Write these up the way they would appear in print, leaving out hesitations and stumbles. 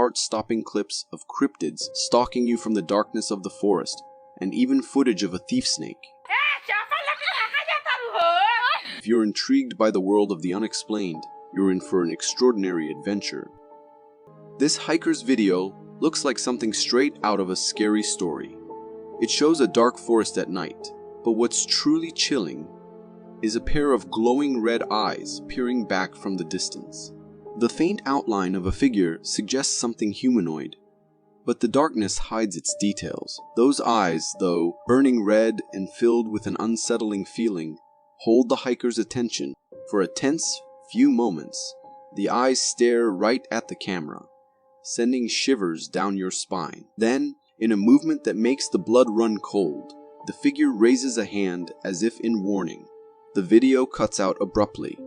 heart-stopping clips of cryptids stalking you from the darkness of the forest, and even footage of a thief snake. If you're intrigued by the world of the unexplained, you're in for an extraordinary adventure. This hiker's video looks like something straight out of a scary story. It shows a dark forest at night, but what's truly chilling is a pair of glowing red eyes peering back from the distance. The faint outline of a figure suggests something humanoid, but the darkness hides its details. Those eyes, though, burning red and filled with an unsettling feeling, hold the hiker's attention. For a tense few moments, the eyes stare right at the camera, sending shivers down your spine. Then, in a movement that makes the blood run cold, the figure raises a hand as if in warning. The video cuts out abruptly,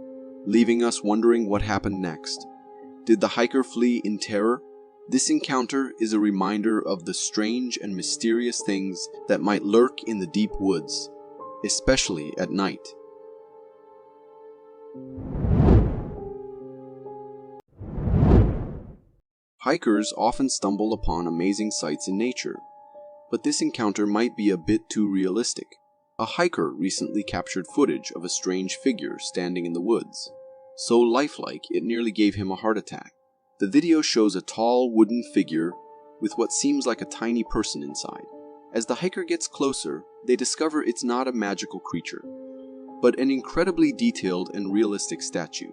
leaving us wondering what happened next. Did the hiker flee in terror? This encounter is a reminder of the strange and mysterious things that might lurk in the deep woods, especially at night. Hikers often stumble upon amazing sights in nature, but this encounter might be a bit too realistic. A hiker recently captured footage of a strange figure standing in the woods, so lifelike it nearly gave him a heart attack. The video shows a tall wooden figure with what seems like a tiny person inside. As the hiker gets closer, they discover it's not a magical creature, but an incredibly detailed and realistic statue.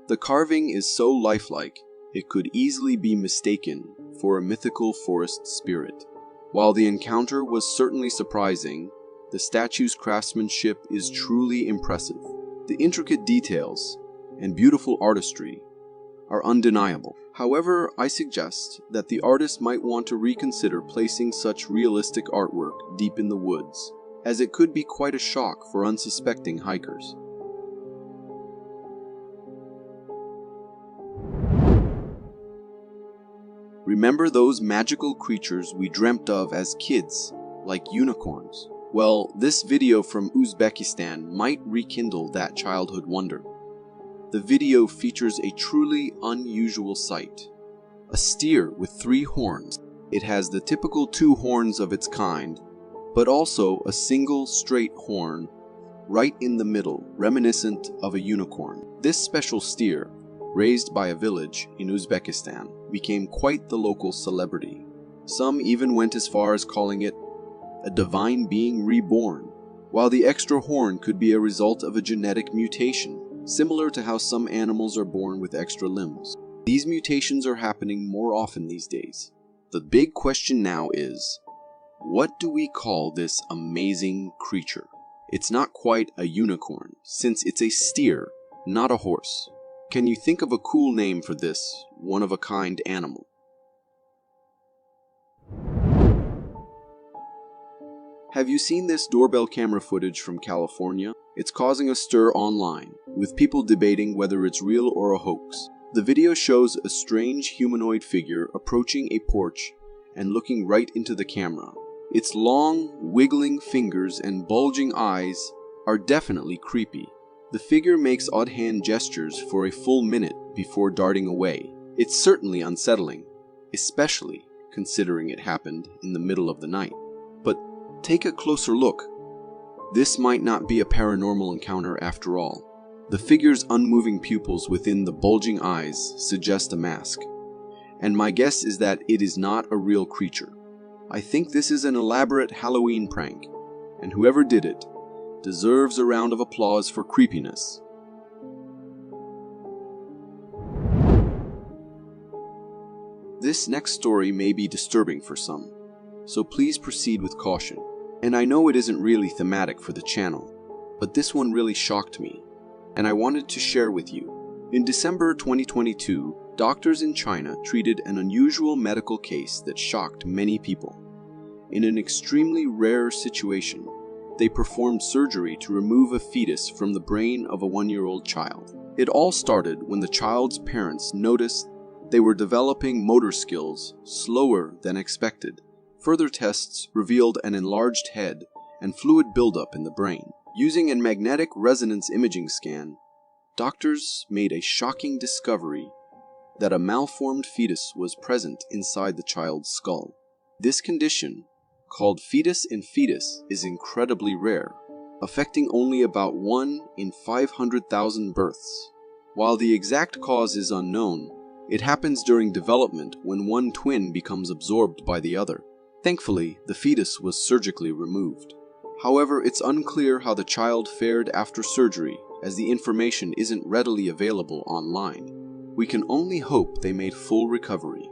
The carving is so lifelike, it could easily be mistaken for a mythical forest spirit. While the encounter was certainly surprising, the statue's craftsmanship is truly impressive. The intricate details and beautiful artistry are undeniable. However, I suggest that the artist might want to reconsider placing such realistic artwork deep in the woods, as it could be quite a shock for unsuspecting hikers. Remember those magical creatures we dreamt of as kids, like unicorns? Well, this video from Uzbekistan might rekindle that childhood wonder. The video features a truly unusual sight. A steer with 3 horns. It has the typical 2 horns of its kind, but also a single straight horn right in the middle, reminiscent of a unicorn. This special steer, raised by a village in Uzbekistan, became quite the local celebrity. Some even went as far as calling it a divine being reborn, while the extra horn could be a result of a genetic mutation, similar to how some animals are born with extra limbs. These mutations are happening more often these days. The big question now is, what do we call this amazing creature? It's not quite a unicorn, since it's a steer, not a horse. Can you think of a cool name for this one-of-a-kind animal? Have you seen this doorbell camera footage from California? It's causing a stir online, with people debating whether it's real or a hoax. The video shows a strange humanoid figure approaching a porch and looking right into the camera. Its long, wiggling fingers and bulging eyes are definitely creepy. The figure makes odd hand gestures for a full minute before darting away. It's certainly unsettling, especially considering it happened in the middle of the night. But take a closer look. This might not be a paranormal encounter after all. The figure's unmoving pupils within the bulging eyes suggest a mask, and my guess is that it is not a real creature. I think this is an elaborate Halloween prank, and whoever did it deserves a round of applause for creepiness. This next story may be disturbing for some, so please proceed with caution. And I know it isn't really thematic for the channel, but this one really shocked me, and I wanted to share with you. In December 2022, doctors in China treated an unusual medical case that shocked many people. In an extremely rare situation, they performed surgery to remove a fetus from the brain of a 1-year-old child. It all started when the child's parents noticed they were developing motor skills slower than expected. Further tests revealed an enlarged head and fluid buildup in the brain. Using a magnetic resonance imaging scan, doctors made a shocking discovery that a malformed fetus was present inside the child's skull. This condition, called fetus in fetus, is incredibly rare, affecting only about 1 in 500,000 births. While the exact cause is unknown, it happens during development when one twin becomes absorbed by the other. Thankfully, the fetus was surgically removed. However, it's unclear how the child fared after surgery, as the information isn't readily available online. We can only hope they made full recovery.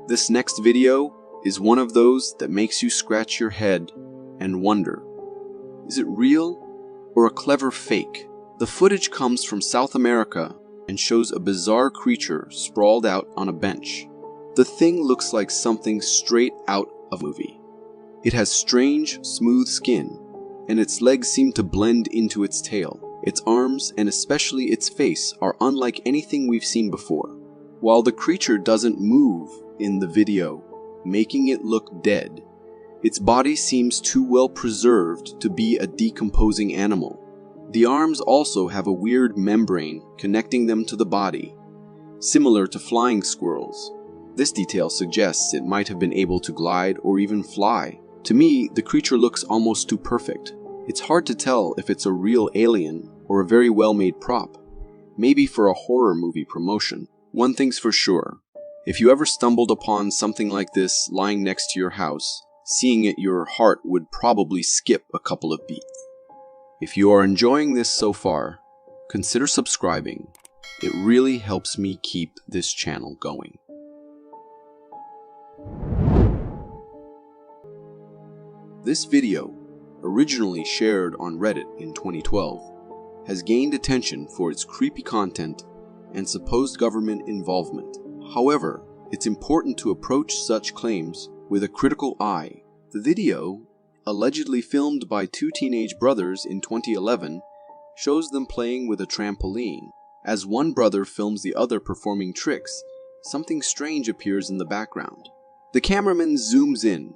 This next video is one of those that makes you scratch your head and wonder, is it real or a clever fake? The footage comes from South America and shows a bizarre creature sprawled out on a bench. The thing looks like something straight out of a movie. It has strange, smooth skin, and its legs seem to blend into its tail. Its arms, and especially its face, are unlike anything we've seen before. While the creature doesn't move in the video, making it look dead, its body seems too well preserved to be a decomposing animal. The arms also have a weird membrane connecting them to the body, similar to flying squirrels. This detail suggests it might have been able to glide or even fly. To me, the creature looks almost too perfect. It's hard to tell if it's a real alien or a very well-made prop, maybe for a horror movie promotion. One thing's for sure, if you ever stumbled upon something like this lying next to your house, seeing it, your heart would probably skip a couple of beats. If you are enjoying this so far, consider subscribing. It really helps me keep this channel going. This video, originally shared on Reddit in 2012, has gained attention for its creepy content and supposed government involvement. However, it's important to approach such claims with a critical eye. The video, allegedly filmed by two teenage brothers in 2011, shows them playing with a trampoline. As one brother films the other performing tricks, something strange appears in the background. The cameraman zooms in,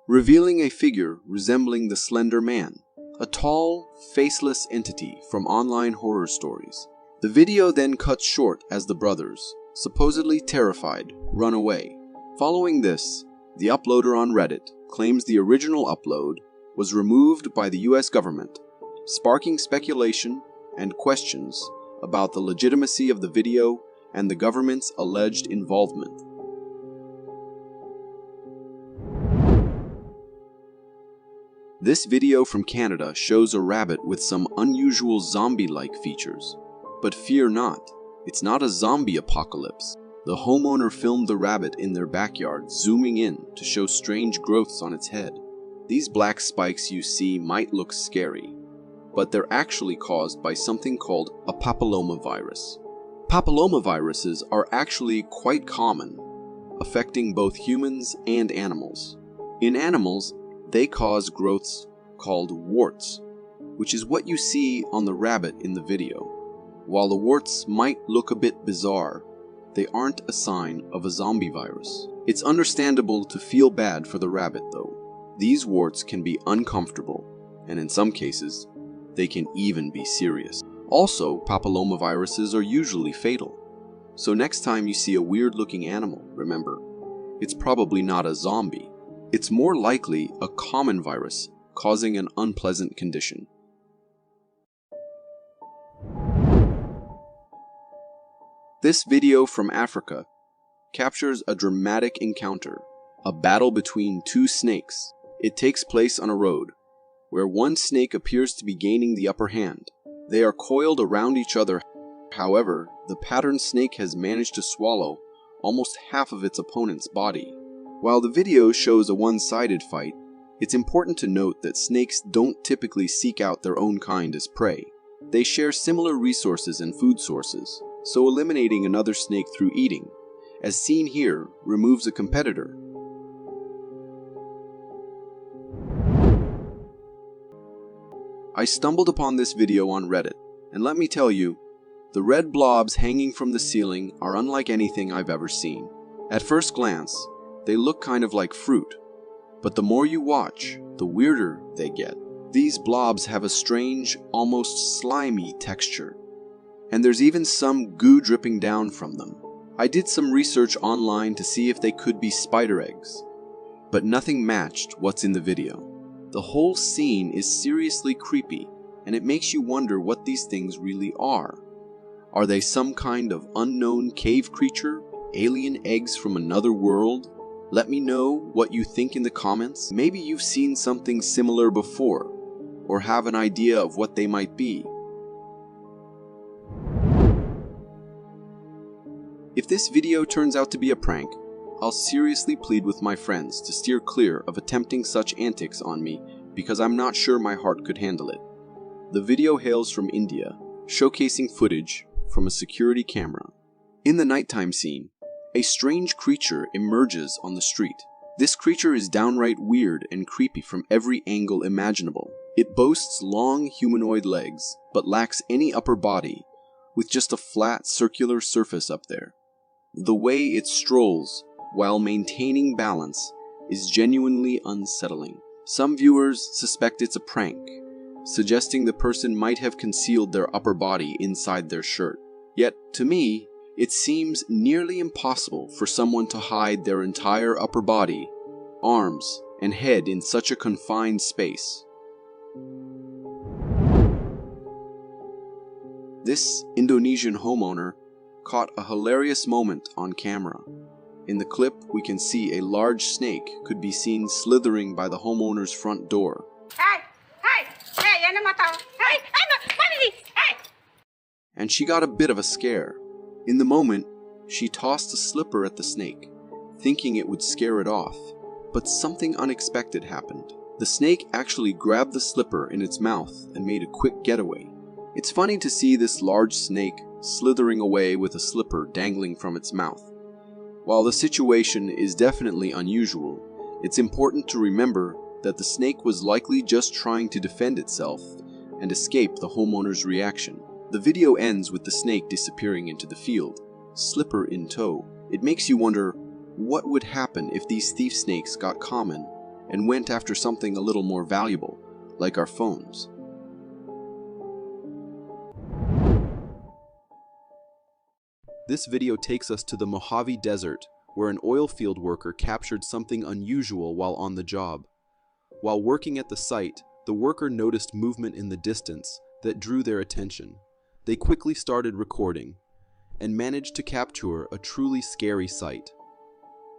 revealing a figure resembling the Slender Man, a tall, faceless entity from online horror stories. The video then cuts short as the brothers, supposedly terrified, run away. Following this, the uploader on Reddit claims the original upload was removed by the US government, sparking speculation and questions about the legitimacy of the video and the government's alleged involvement. This video from Canada shows a rabbit with some unusual zombie-like features. But fear not, it's not a zombie apocalypse. The homeowner filmed the rabbit in their backyard, zooming in to show strange growths on its head. These black spikes you see might look scary, but they're actually caused by something called a papillomavirus. Papillomaviruses are actually quite common, affecting both humans and animals. In animals, they cause growths called warts, which is what you see on the rabbit in the video. While the warts might look a bit bizarre, they aren't a sign of a zombie virus. It's understandable to feel bad for the rabbit though. These warts can be uncomfortable, and in some cases, they can even be serious. Also, papillomaviruses are usually fatal. So next time you see a weird-looking animal, remember, it's probably not a zombie. It's more likely a common virus causing an unpleasant condition. This video from Africa captures a dramatic encounter, a battle between two snakes. It takes place on a road, where one snake appears to be gaining the upper hand. They are coiled around each other. However, the pattern snake has managed to swallow almost half of its opponent's body. While the video shows a one-sided fight, it's important to note that snakes don't typically seek out their own kind as prey. They share similar resources and food sources, so eliminating another snake through eating, as seen here, removes a competitor. I stumbled upon this video on Reddit, and let me tell you, the red blobs hanging from the ceiling are unlike anything I've ever seen. At first glance, they look kind of like fruit, but the more you watch, the weirder they get. These blobs have a strange, almost slimy texture, and there's even some goo dripping down from them. I did some research online to see if they could be spider eggs, but nothing matched what's in the video. The whole scene is seriously creepy, and it makes you wonder what these things really are. Are they some kind of unknown cave creature? Alien eggs from another world? Let me know what you think in the comments. Maybe you've seen something similar before, or have an idea of what they might be. If this video turns out to be a prank, I'll seriously plead with my friends to steer clear of attempting such antics on me because I'm not sure my heart could handle it. The video hails from India, showcasing footage from a security camera. In the nighttime scene, a strange creature emerges on the street. This creature is downright weird and creepy from every angle imaginable. It boasts long humanoid legs, but lacks any upper body, with just a flat circular surface up there. The way it strolls, while maintaining balance, is genuinely unsettling. Some viewers suspect it's a prank, suggesting the person might have concealed their upper body inside their shirt. Yet, to me, it seems nearly impossible for someone to hide their entire upper body, arms, and head in such a confined space. This Indonesian homeowner caught a hilarious moment on camera. In the clip, we can see a large snake could be seen slithering by the homeowner's front door. And she got a bit of a scare. In the moment, she tossed a slipper at the snake, thinking it would scare it off. But something unexpected happened. The snake actually grabbed the slipper in its mouth and made a quick getaway. It's funny to see this large snake slithering away with a slipper dangling from its mouth. While the situation is definitely unusual, it's important to remember that the snake was likely just trying to defend itself and escape the homeowner's reaction. The video ends with the snake disappearing into the field, slipper in tow. It makes you wonder what would happen if these thief snakes got common and went after something a little more valuable, like our phones. This video takes us to the Mojave Desert, where an oil field worker captured something unusual while on the job. While working at the site, the worker noticed movement in the distance that drew their attention. They quickly started recording and managed to capture a truly scary sight.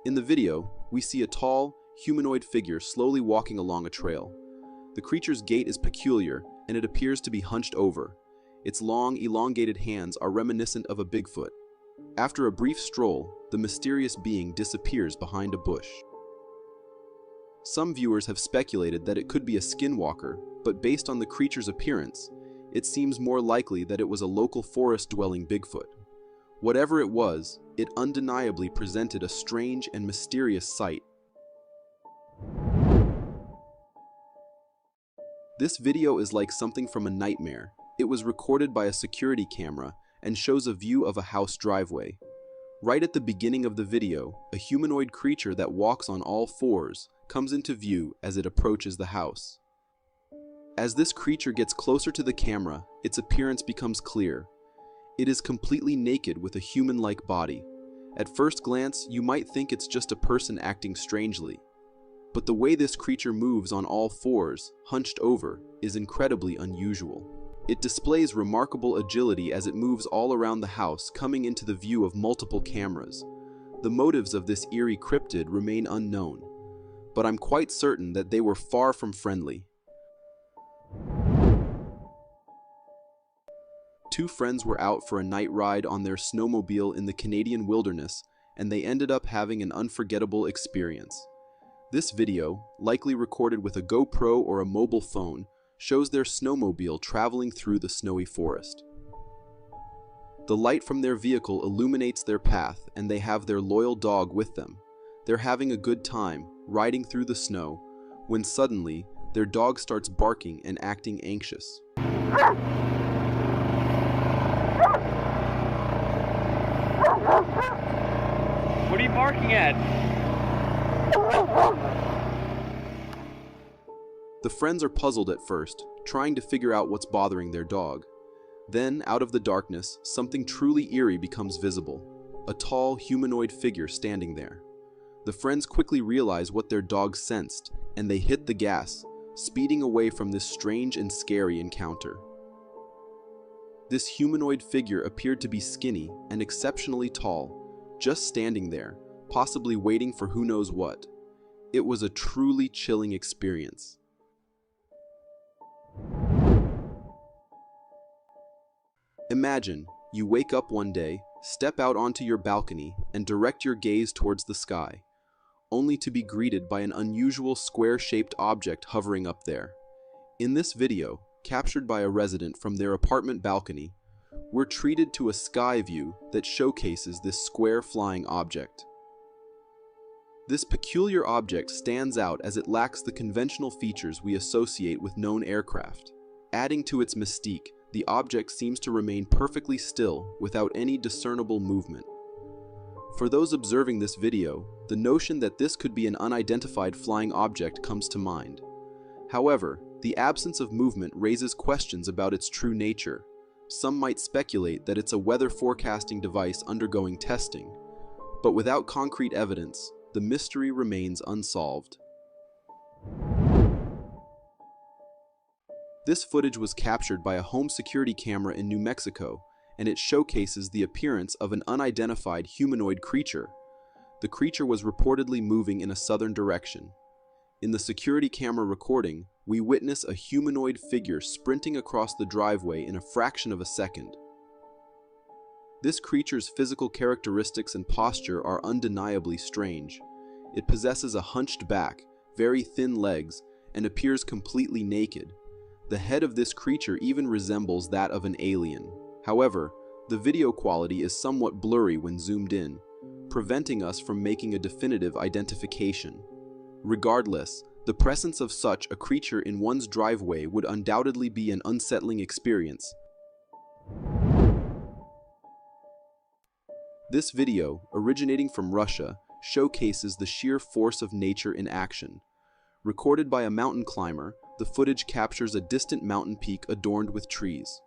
In the video, we see a tall, humanoid figure slowly walking along a trail. The creature's gait is peculiar, and it appears to be hunched over. Its long, elongated hands are reminiscent of a Bigfoot. After a brief stroll, the mysterious being disappears behind a bush. Some viewers have speculated that it could be a skinwalker, but based on the creature's appearance, it seems more likely that it was a local forest-dwelling Bigfoot. Whatever it was, it undeniably presented a strange and mysterious sight. This video is like something from a nightmare. It was recorded by a security camera and shows a view of a house driveway. Right at the beginning of the video, a humanoid creature that walks on all fours comes into view as it approaches the house. As this creature gets closer to the camera, its appearance becomes clear. It is completely naked with a human-like body. At first glance, you might think it's just a person acting strangely. But the way this creature moves on all fours, hunched over, is incredibly unusual. It displays remarkable agility as it moves all around the house, coming into the view of multiple cameras. The motives of this eerie cryptid remain unknown, but I'm quite certain that they were far from friendly. Two friends were out for a night ride on their snowmobile in the Canadian wilderness, and they ended up having an unforgettable experience. This video, likely recorded with a GoPro or a mobile phone, shows their snowmobile traveling through the snowy forest. The light from their vehicle illuminates their path, and they have their loyal dog with them. They're having a good time, riding through the snow, when suddenly, their dog starts barking and acting anxious. What are you barking at? The The friends are puzzled at first, trying to figure out what's bothering their dog. Then, out of the darkness, something truly eerie becomes visible. A tall, humanoid figure standing there. The friends quickly realize what their dog sensed, and they hit the gas, speeding away from this strange and scary encounter. This humanoid figure appeared to be skinny and exceptionally tall, just standing there, possibly waiting for who knows what. It was a truly chilling experience. Imagine, you wake up one day, step out onto your balcony, and direct your gaze towards the sky, only to be greeted by an unusual square-shaped object hovering up there. In this video, captured by a resident from their apartment balcony, we're treated to a sky view that showcases this square flying object. This peculiar object stands out as it lacks the conventional features we associate with known aircraft. Adding to its mystique, the object seems to remain perfectly still without any discernible movement. For those observing this video, the notion that this could be an unidentified flying object comes to mind. However, the absence of movement raises questions about its true nature. Some might speculate that it's a weather forecasting device undergoing testing, but without concrete evidence, the mystery remains unsolved. This footage was captured by a home security camera in New Mexico, and it showcases the appearance of an unidentified humanoid creature. The creature was reportedly moving in a southern direction. In the security camera recording, we witness a humanoid figure sprinting across the driveway in a fraction of a second. This creature's physical characteristics and posture are undeniably strange. It possesses a hunched back, very thin legs, and appears completely naked. The head of this creature even resembles that of an alien. However, the video quality is somewhat blurry when zoomed in, preventing us from making a definitive identification. Regardless, the presence of such a creature in one's driveway would undoubtedly be an unsettling experience. This video, originating from Russia, showcases the sheer force of nature in action. Recorded by a mountain climber, the footage captures a distant mountain peak adorned with trees.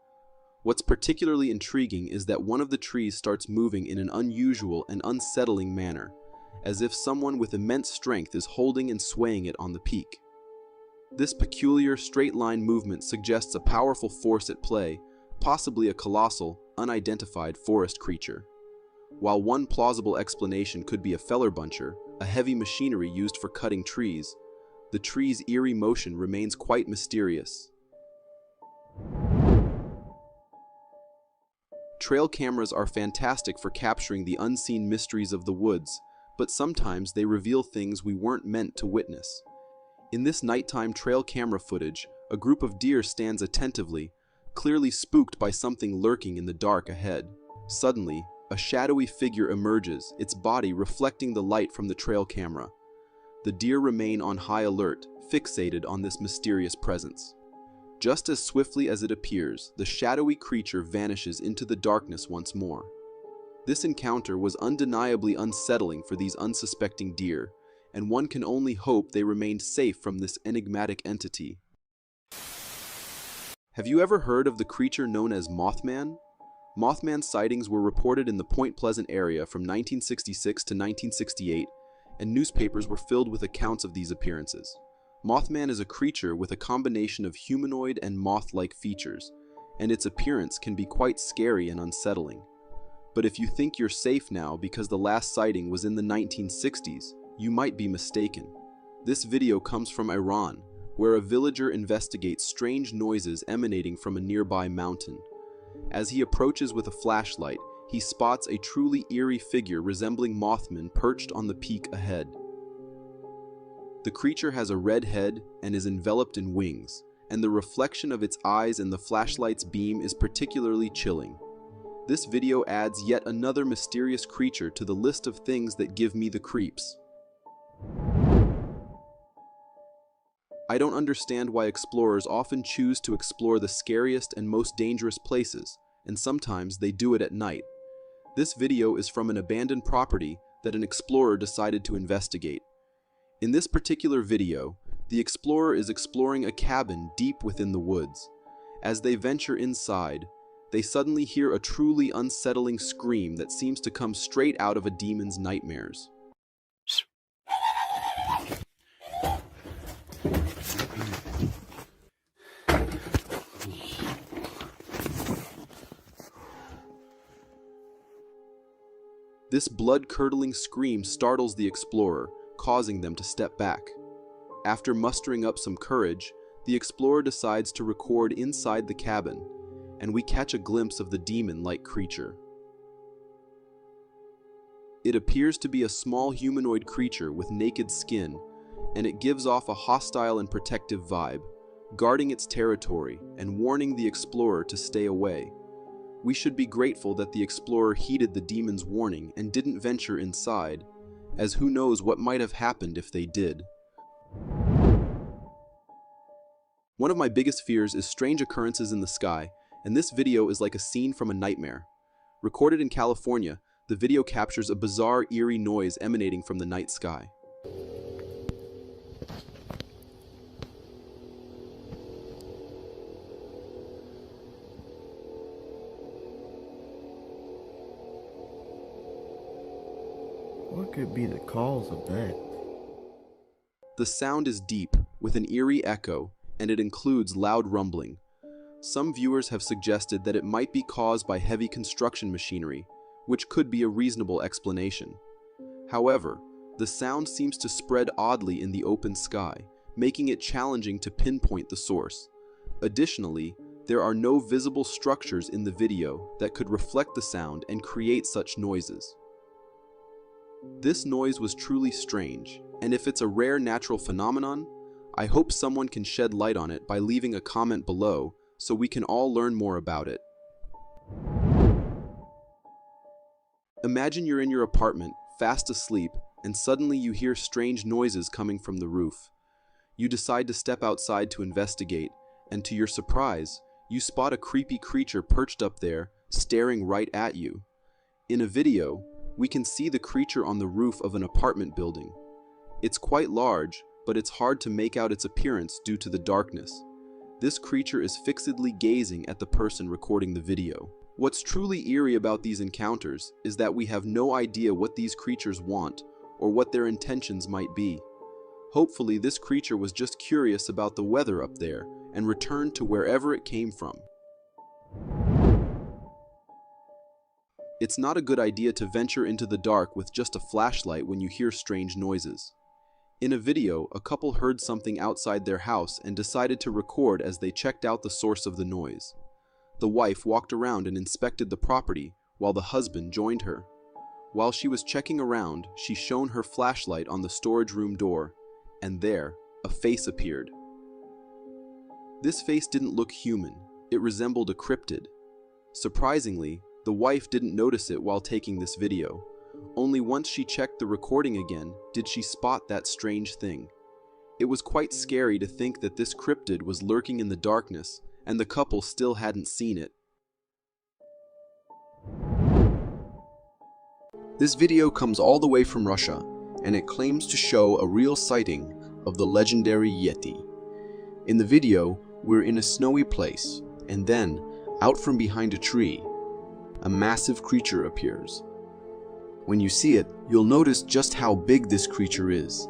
What's particularly intriguing is that one of the trees starts moving in an unusual and unsettling manner, as if someone with immense strength is holding and swaying it on the peak. This peculiar straight-line movement suggests a powerful force at play, possibly a colossal, unidentified forest creature. While one plausible explanation could be a feller buncher, a heavy machinery used for cutting trees, the tree's eerie motion remains quite mysterious. Trail cameras are fantastic for capturing the unseen mysteries of the woods, but sometimes they reveal things we weren't meant to witness. In this nighttime trail camera footage, a group of deer stands attentively, clearly spooked by something lurking in the dark ahead. Suddenly, a shadowy figure emerges, its body reflecting the light from the trail camera. The deer remain on high alert, fixated on this mysterious presence. Just as swiftly as it appears, the shadowy creature vanishes into the darkness once more. This encounter was undeniably unsettling for these unsuspecting deer, and one can only hope they remained safe from this enigmatic entity. Have you ever heard of the creature known as Mothman? Mothman sightings were reported in the Point Pleasant area from 1966 to 1968, and newspapers were filled with accounts of these appearances. Mothman is a creature with a combination of humanoid and moth-like features, and its appearance can be quite scary and unsettling. But if you think you're safe now because the last sighting was in the 1960s, you might be mistaken. This video comes from Iran, where a villager investigates strange noises emanating from a nearby mountain. As he approaches with a flashlight, he spots a truly eerie figure resembling Mothman perched on the peak ahead. The creature has a red head and is enveloped in wings, and the reflection of its eyes in the flashlight's beam is particularly chilling. This video adds yet another mysterious creature to the list of things that give me the creeps. I don't understand why explorers often choose to explore the scariest and most dangerous places, and sometimes they do it at night. This video is from an abandoned property that an explorer decided to investigate. In this particular video, The explorer is exploring a cabin deep within the woods. As they venture inside, they suddenly hear a truly unsettling scream that seems to come straight out of a demon's nightmares. This blood-curdling scream startles the explorer, causing them to step back. After mustering up some courage, the explorer decides to record inside the cabin, and we catch a glimpse of the demon-like creature. It appears to be a small humanoid creature with naked skin, and it gives off a hostile and protective vibe, guarding its territory and warning the explorer to stay away. We should be grateful that the explorer heeded the demon's warning and didn't venture inside, as who knows what might have happened if they did. One of my biggest fears is strange occurrences in the sky, and this video is like a scene from a nightmare. Recorded in California, the video captures a bizarre, eerie noise emanating from the night sky. What could be the cause of that? The sound is deep, with an eerie echo, and it includes loud rumbling. Some viewers have suggested that it might be caused by heavy construction machinery, which could be a reasonable explanation. However, the sound seems to spread oddly in the open sky, making it challenging to pinpoint the source. Additionally, there are no visible structures in the video that could reflect the sound and create such noises. This noise was truly strange, and if it's a rare natural phenomenon, I hope someone can shed light on it by leaving a comment below so we can all learn more about it. Imagine you're in your apartment, fast asleep, and suddenly you hear strange noises coming from the roof. You decide to step outside to investigate, and to your surprise, you spot a creepy creature perched up there, staring right at you. In a video, we can see the creature on the roof of an apartment building. It's quite large, but it's hard to make out its appearance due to the darkness. This creature is fixedly gazing at the person recording the video. What's truly eerie about these encounters is that we have no idea what these creatures want or what their intentions might be. Hopefully, this creature was just curious about the weather up there and returned to wherever it came from. It's not a good idea to venture into the dark with just a flashlight when you hear strange noises. In a video, a couple heard something outside their house and decided to record as they checked out the source of the noise. The wife walked around and inspected the property while the husband joined her. While she was checking around, she shone her flashlight on the storage room door, and there, a face appeared. This face didn't look human, it resembled a cryptid. Surprisingly, the wife didn't notice it while taking this video. Only once she checked the recording again did she spot that strange thing. It was quite scary to think that this cryptid was lurking in the darkness and the couple still hadn't seen it. This video comes all the way from Russia, and it claims to show a real sighting of the legendary Yeti. In the video, we're in a snowy place, and then, out from behind a tree, a massive creature appears. When you see it, you'll notice just how big this creature is,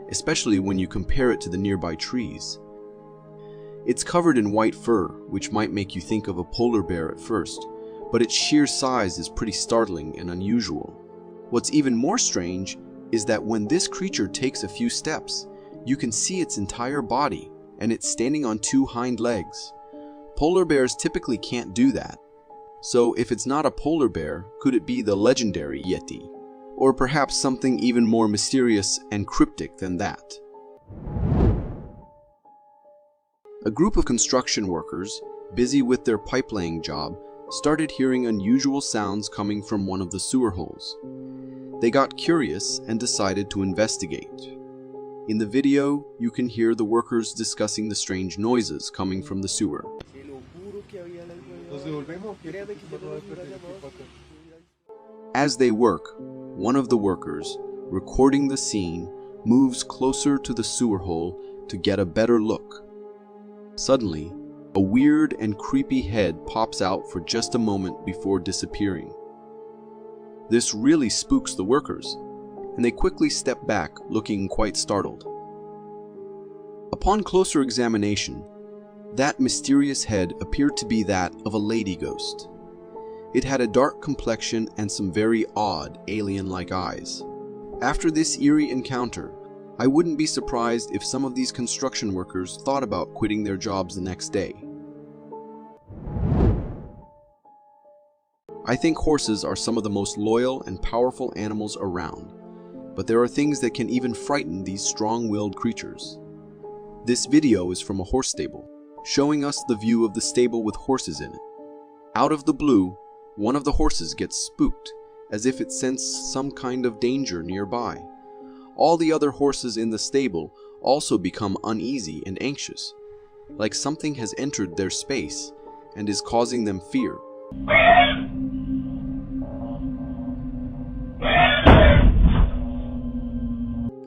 especially when you compare it to the nearby trees. It's covered in white fur, which might make you think of a polar bear at first, but its sheer size is pretty startling and unusual. What's even more strange is that when this creature takes a few steps, you can see its entire body, and it's standing on two hind legs. Polar bears typically can't do that. So if it's not a polar bear, could it be the legendary Yeti? Or perhaps something even more mysterious and cryptic than that? A group of construction workers, busy with their pipe-laying job, started hearing unusual sounds coming from one of the sewer holes. They got curious and decided to investigate. In the video, you can hear the workers discussing the strange noises coming from the sewer. As they work, one of the workers, recording the scene, moves closer to the sewer hole to get a better look. Suddenly, a weird and creepy head pops out for just a moment before disappearing. This really spooks the workers, and they quickly step back, looking quite startled. Upon closer examination, that mysterious head appeared to be that of a lady ghost. It had a dark complexion and some very odd, alien-like eyes. After this eerie encounter, I wouldn't be surprised if some of these construction workers thought about quitting their jobs the next day. I think horses are some of the most loyal and powerful animals around, but there are things that can even frighten these strong-willed creatures. This video is from a horse stable, showing us the view of the stable with horses in it. Out of the blue, one of the horses gets spooked, as if it sensed some kind of danger nearby. All the other horses in the stable also become uneasy and anxious, like something has entered their space and is causing them fear.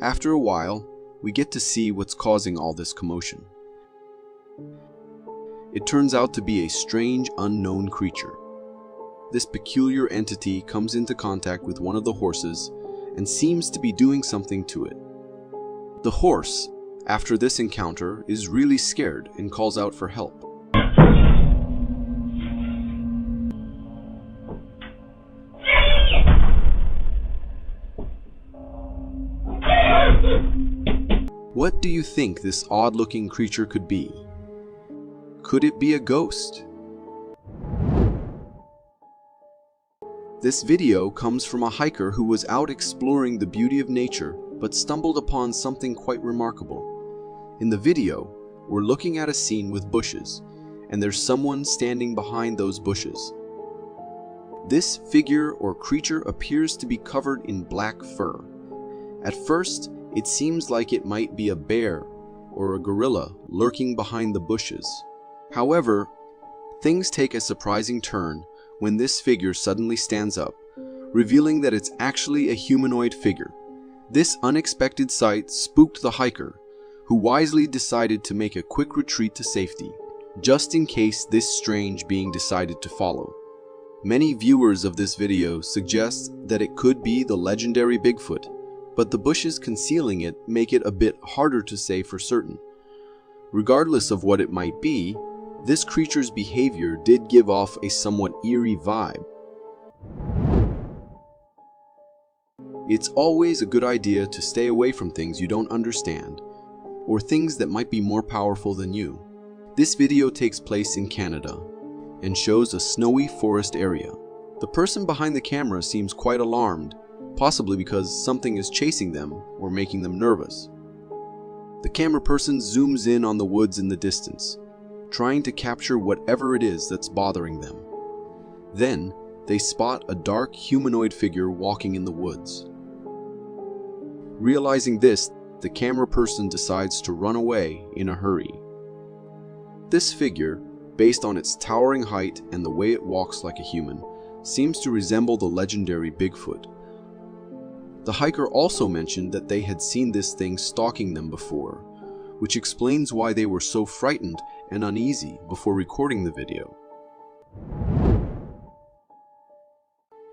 After a while, we get to see what's causing all this commotion. It turns out to be a strange, unknown creature. This peculiar entity comes into contact with one of the horses and seems to be doing something to it. The horse, after this encounter, is really scared and calls out for help. What do you think this odd-looking creature could be? Could it be a ghost? This video comes from a hiker who was out exploring the beauty of nature but stumbled upon something quite remarkable. In the video, we're looking at a scene with bushes, and there's someone standing behind those bushes. This figure or creature appears to be covered in black fur. At first, it seems like it might be a bear or a gorilla lurking behind the bushes. However, things take a surprising turn when this figure suddenly stands up, revealing that it's actually a humanoid figure. This unexpected sight spooked the hiker, who wisely decided to make a quick retreat to safety, just in case this strange being decided to follow. Many viewers of this video suggest that it could be the legendary Bigfoot, but the bushes concealing it make it a bit harder to say for certain. Regardless of what it might be, this creature's behavior did give off a somewhat eerie vibe. It's always a good idea to stay away from things you don't understand, or things that might be more powerful than you. This video takes place in Canada and shows a snowy forest area. The person behind the camera seems quite alarmed, possibly because something is chasing them or making them nervous. The camera person zooms in on the woods in the distance, trying to capture whatever it is that's bothering them. Then, they spot a dark humanoid figure walking in the woods. Realizing this, the camera person decides to run away in a hurry. This figure, based on its towering height and the way it walks like a human, seems to resemble the legendary Bigfoot. The hiker also mentioned that they had seen this thing stalking them before, which explains why they were so frightened and uneasy before recording the video.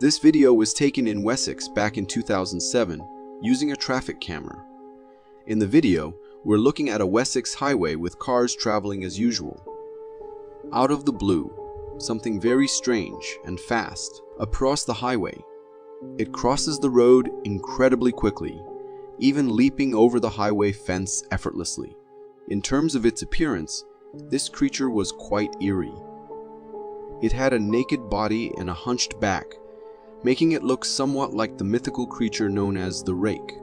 This video was taken in Wessex back in 2007 using a traffic camera. In the video, we're looking at a Wessex highway with cars traveling as usual. Out of the blue, something very strange and fast across the highway. It crosses the road incredibly quickly, even leaping over the highway fence effortlessly. In terms of its appearance, this creature was quite eerie. It had a naked body and a hunched back, making it look somewhat like the mythical creature known as the Rake.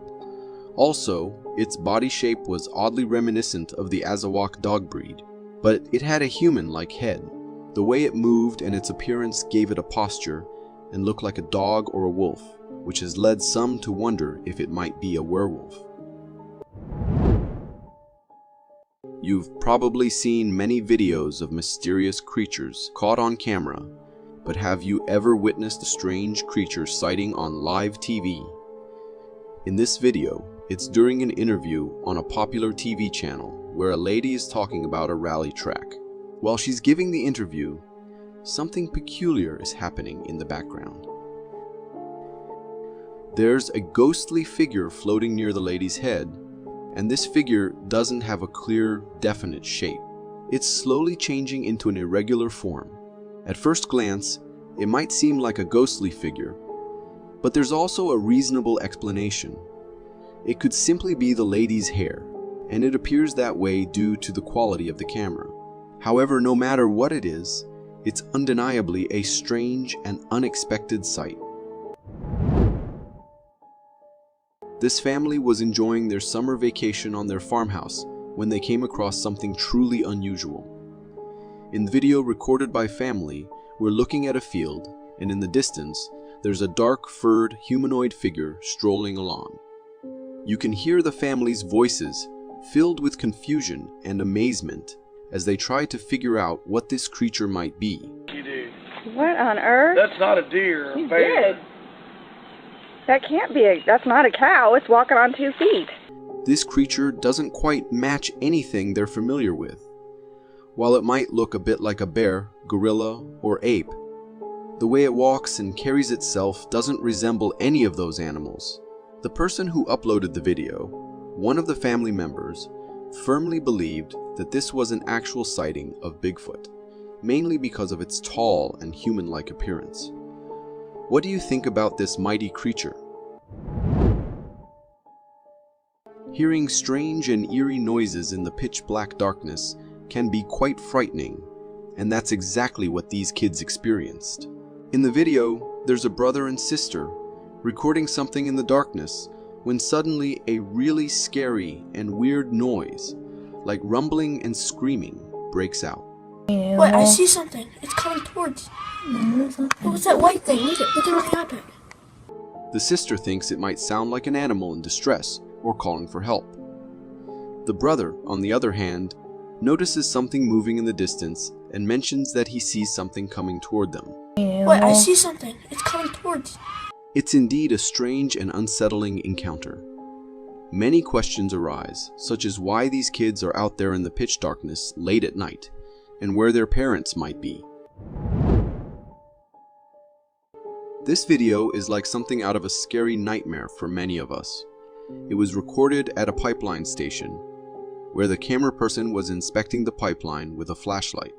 Also, its body shape was oddly reminiscent of the Azawak dog breed, but it had a human-like head. The way it moved and its appearance gave it a posture and looked like a dog or a wolf, which has led some to wonder if it might be a werewolf. You've probably seen many videos of mysterious creatures caught on camera, but have you ever witnessed a strange creature sighting on live TV? In this video, It's during an interview on a popular TV channel where a lady is talking about a rally track. While she's giving the interview, something peculiar is happening in the background. There's a ghostly figure floating near the lady's head, and this figure doesn't have a clear, definite shape. It's slowly changing into an irregular form. At first glance, it might seem like a ghostly figure, but there's also a reasonable explanation. It could simply be the lady's hair, and it appears that way due to the quality of the camera. However, no matter what it is, it's undeniably a strange and unexpected sight. This family was enjoying their summer vacation on their farmhouse when they came across something truly unusual. In the video recorded by family, we're looking at a field, and in the distance, there's a dark, furred, humanoid figure strolling along. You can hear the family's voices, filled with confusion and amazement, as they try to figure out what this creature might be. You did. What on earth? That's not a deer. You did. That can't be that's not a cow. It's walking on 2 feet. This creature doesn't quite match anything they're familiar with. While it might look a bit like a bear, gorilla, or ape, the way it walks and carries itself doesn't resemble any of those animals. The person who uploaded the video, one of the family members, firmly believed that this was an actual sighting of Bigfoot, mainly because of its tall and human-like appearance. What do you think about this mighty creature? Hearing strange and eerie noises in the pitch-black darkness can be quite frightening, and that's exactly what these kids experienced. In the video, there's a brother and sister recording something in the darkness when suddenly a really scary and weird noise, like rumbling and screaming, breaks out. Wait, I see something. It's coming towards. What was that white thing? Look at what happened. The sister thinks it might sound like an animal in distress or calling for help. The brother, on the other hand, notices something moving in the distance and mentions that he sees something coming toward them. Wait, I see something. It's coming towards. It's indeed a strange and unsettling encounter. Many questions arise, such as why these kids are out there in the pitch darkness late at night, and where their parents might be. This video is like something out of a scary nightmare for many of us. It was recorded at a pipeline station, where the camera person was inspecting the pipeline with a flashlight.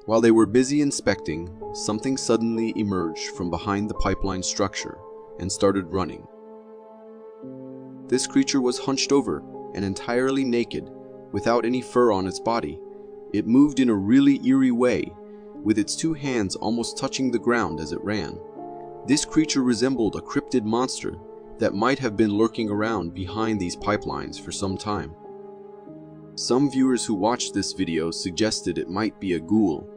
While they were busy inspecting, something suddenly emerged from behind the pipeline structure and started running. This creature was hunched over and entirely naked, without any fur on its body. It moved in a really eerie way, with its 2 hands almost touching the ground as it ran. This creature resembled a cryptid monster that might have been lurking around behind these pipelines for some time. Some viewers who watched this video suggested it might be a ghoul,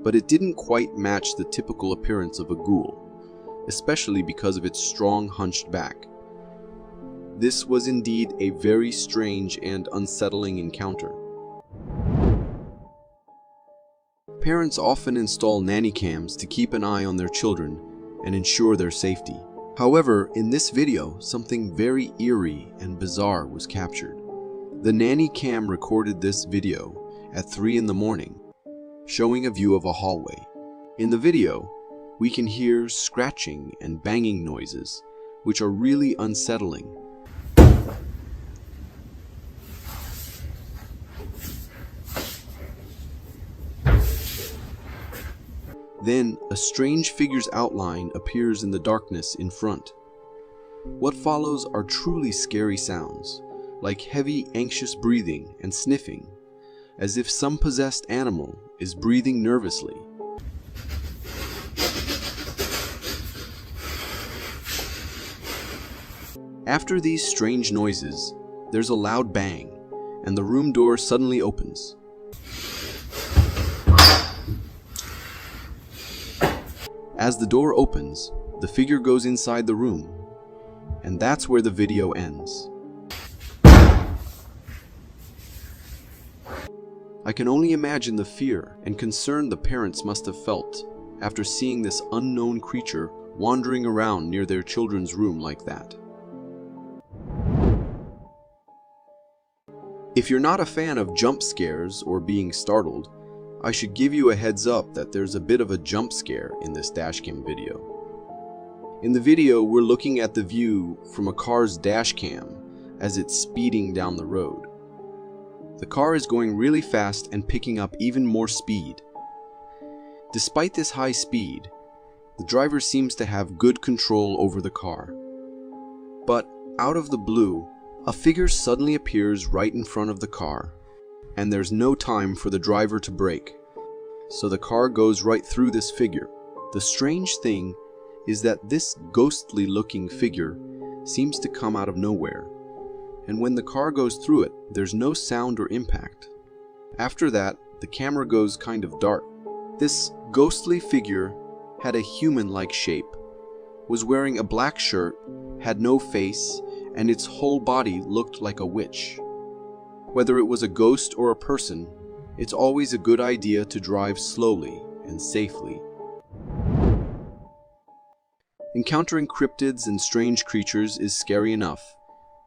but it didn't quite match the typical appearance of a ghoul, especially because of its strong hunched back. This was indeed a very strange and unsettling encounter. Parents often install nanny cams to keep an eye on their children and ensure their safety. However, in this video, something very eerie and bizarre was captured. The nanny cam recorded this video at 3 in the morning, showing a view of a hallway. In the video, we can hear scratching and banging noises, which are really unsettling. Then, a strange figure's outline appears in the darkness in front. What follows are truly scary sounds, like heavy, anxious breathing and sniffing, as if some possessed animal is breathing nervously. After these strange noises, there's a loud bang, and the room door suddenly opens. As the door opens, the figure goes inside the room, and that's where the video ends. I can only imagine the fear and concern the parents must have felt after seeing this unknown creature wandering around near their children's room like that. If you're not a fan of jump scares or being startled, I should give you a heads up that there's a bit of a jump scare in this dashcam video. In the video, we're looking at the view from a car's dashcam as it's speeding down the road. The car is going really fast and picking up even more speed. Despite this high speed, the driver seems to have good control over the car. But out of the blue, a figure suddenly appears right in front of the car, and there's no time for the driver to brake, so the car goes right through this figure. The strange thing is that this ghostly-looking figure seems to come out of nowhere, and when the car goes through it, there's no sound or impact. After that, the camera goes kind of dark. This ghostly figure had a human-like shape, was wearing a black shirt, had no face, and its whole body looked like a witch. Whether it was a ghost or a person, it's always a good idea to drive slowly and safely. Encountering cryptids and strange creatures is scary enough,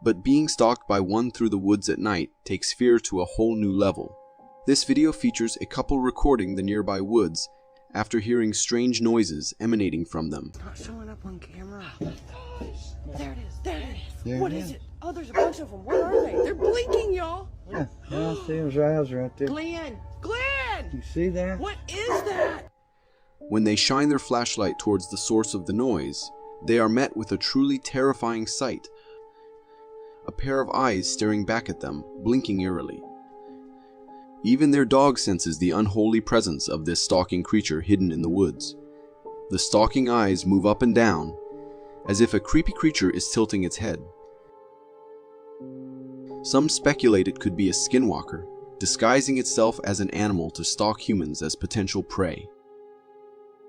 but being stalked by one through the woods at night takes fear to a whole new level. This video features a couple recording the nearby woods after hearing strange noises emanating from them. Not showing up on camera. There it is. There it is. There What it is is. it? Oh, there's a bunch of them. What are they? They're blinking, y'all. Yeah, I see his eyes right there. Glenn! Glenn! You see that? What is that? When they shine their flashlight towards the source of the noise, they are met with a truly terrifying sight. A pair of eyes staring back at them, blinking eerily. Even their dog senses the unholy presence of this stalking creature hidden in the woods. The stalking eyes move up and down, as if a creepy creature is tilting its head. Some speculate it could be a skinwalker, disguising itself as an animal to stalk humans as potential prey.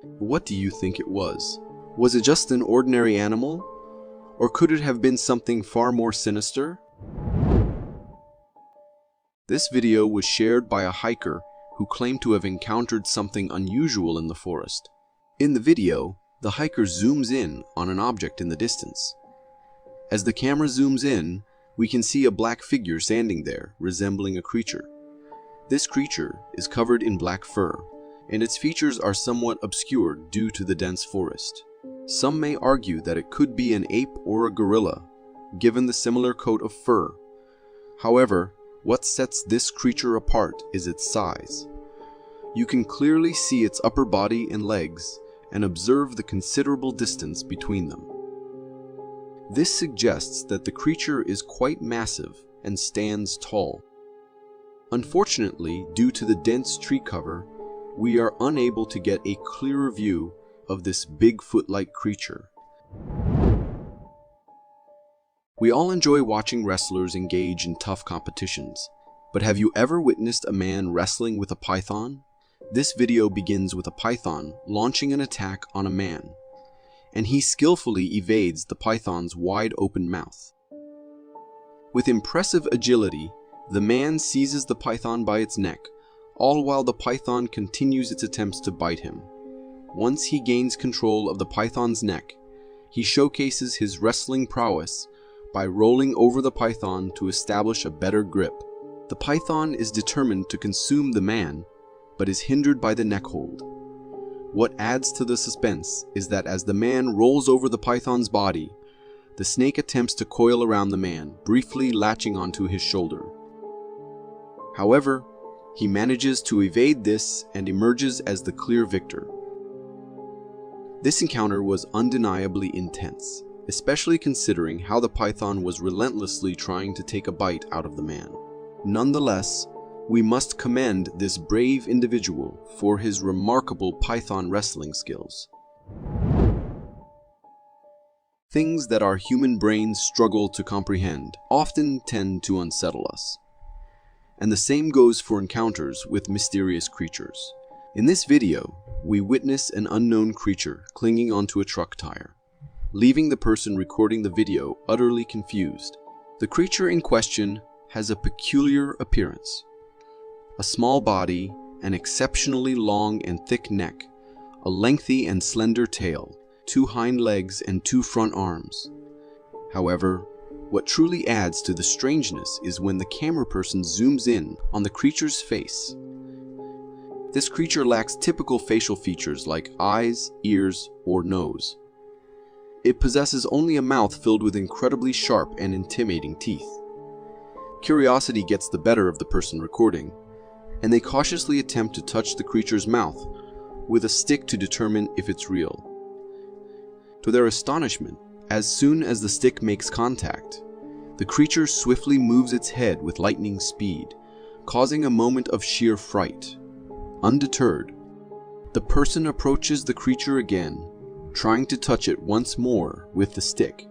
What do you think it was? Was it just an ordinary animal? Or could it have been something far more sinister? This video was shared by a hiker who claimed to have encountered something unusual in the forest. In the video, the hiker zooms in on an object in the distance. As the camera zooms in, we can see a black figure standing there, resembling a creature. This creature is covered in black fur, and its features are somewhat obscured due to the dense forest. Some may argue that it could be an ape or a gorilla, given the similar coat of fur. However, what sets this creature apart is its size. You can clearly see its upper body and legs, and observe the considerable distance between them. This suggests that the creature is quite massive and stands tall. Unfortunately, due to the dense tree cover, we are unable to get a clearer view of this Bigfoot-like creature. We all enjoy watching wrestlers engage in tough competitions, but have you ever witnessed a man wrestling with a python? This video begins with a python launching an attack on a man, and he skillfully evades the python's wide open mouth. With impressive agility, the man seizes the python by its neck, all while the python continues its attempts to bite him. Once he gains control of the python's neck, he showcases his wrestling prowess by rolling over the python to establish a better grip. The python is determined to consume the man, but is hindered by the neck hold. What adds to the suspense is that as the man rolls over the python's body, the snake attempts to coil around the man, briefly latching onto his shoulder. However, he manages to evade this and emerges as the clear victor. This encounter was undeniably intense, especially considering how the python was relentlessly trying to take a bite out of the man. Nonetheless, we must commend this brave individual for his remarkable python wrestling skills. Things that our human brains struggle to comprehend often tend to unsettle us. And the same goes for encounters with mysterious creatures. In this video, we witness an unknown creature clinging onto a truck tire, leaving the person recording the video utterly confused. The creature in question has a peculiar appearance. A small body, an exceptionally long and thick neck, a lengthy and slender tail, 2 hind legs and 2 front arms. However, What truly adds to the strangeness is when the camera person zooms in on the creature's face. This creature lacks typical facial features like eyes, ears, or nose. It possesses only a mouth filled with incredibly sharp and intimidating teeth. Curiosity gets the better of the person recording, and they cautiously attempt to touch the creature's mouth with a stick to determine if it's real. To their astonishment, as soon as the stick makes contact, the creature swiftly moves its head with lightning speed, causing a moment of sheer fright. Undeterred, the person approaches the creature again, trying to touch it once more with the stick.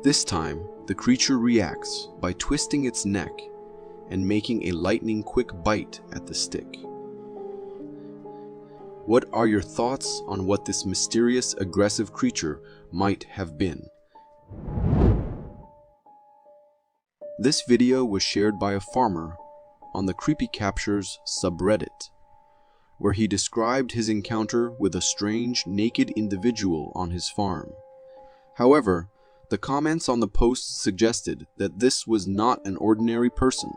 This time, the creature reacts by twisting its neck and making a lightning-quick bite at the stick. What are your thoughts on what this mysterious, aggressive creature might have been? This video was shared by a farmer on the Creepy Captures subreddit, where he described his encounter with a strange, naked individual on his farm. However, the comments on the post suggested that this was not an ordinary person,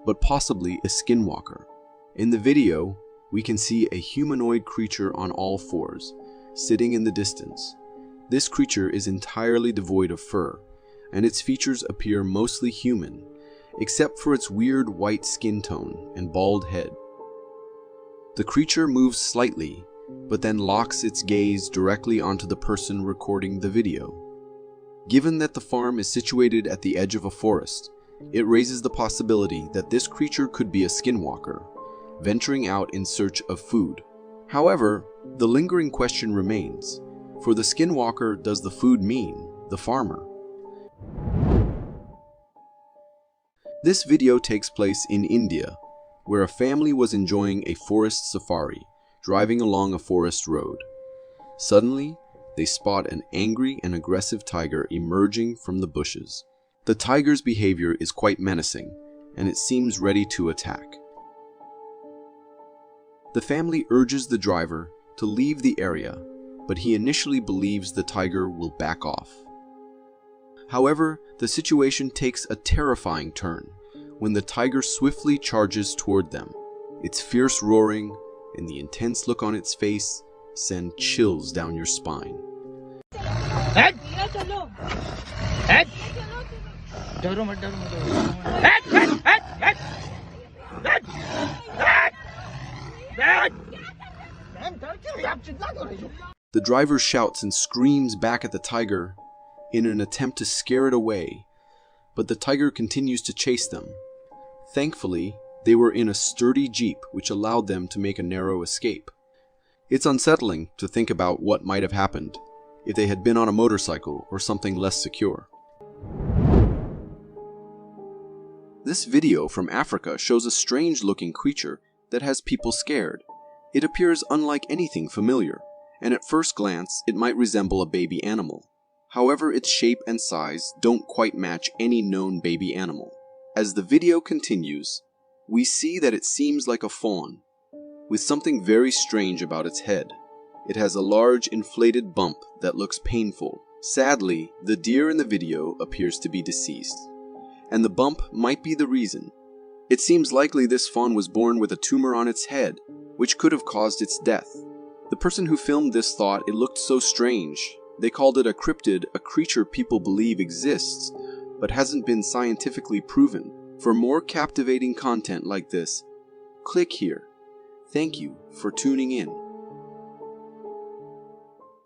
but possibly a skinwalker. In the video, we can see a humanoid creature on all fours, sitting in the distance. This creature is entirely devoid of fur, and its features appear mostly human, except for its weird white skin tone and bald head. The creature moves slightly, but then locks its gaze directly onto the person recording the video. Given that the farm is situated at the edge of a forest, it raises the possibility that this creature could be a skinwalker, venturing out in search of food. However, the lingering question remains, for the skinwalker, does the food mean the farmer? This video takes place in India, where a family was enjoying a forest safari, driving along a forest road. Suddenly, they spot an angry and aggressive tiger emerging from the bushes. The tiger's behavior is quite menacing, and it seems ready to attack. The family urges the driver to leave the area, but he initially believes the tiger will back off. However, the situation takes a terrifying turn when the tiger swiftly charges toward them. Its fierce roaring and the intense look on its face send chills down your spine. The driver shouts and screams back at the tiger in an attempt to scare it away, but the tiger continues to chase them. Thankfully, they were in a sturdy jeep which allowed them to make a narrow escape. It's unsettling to think about what might have happened if they had been on a motorcycle or something less secure. This video from Africa shows a strange-looking creature that has people scared. It appears unlike anything familiar, and at first glance, it might resemble a baby animal. However, its shape and size don't quite match any known baby animal. As the video continues, we see that it seems like a fawn, with something very strange about its head. It has a large inflated bump that looks painful. Sadly, the deer in the video appears to be deceased, and the bump might be the reason. It seems likely this fawn was born with a tumor on its head, which could have caused its death. The person who filmed this thought it looked so strange. They called it a cryptid, a creature people believe exists, but hasn't been scientifically proven. For more captivating content like this, click here. Thank you for tuning in.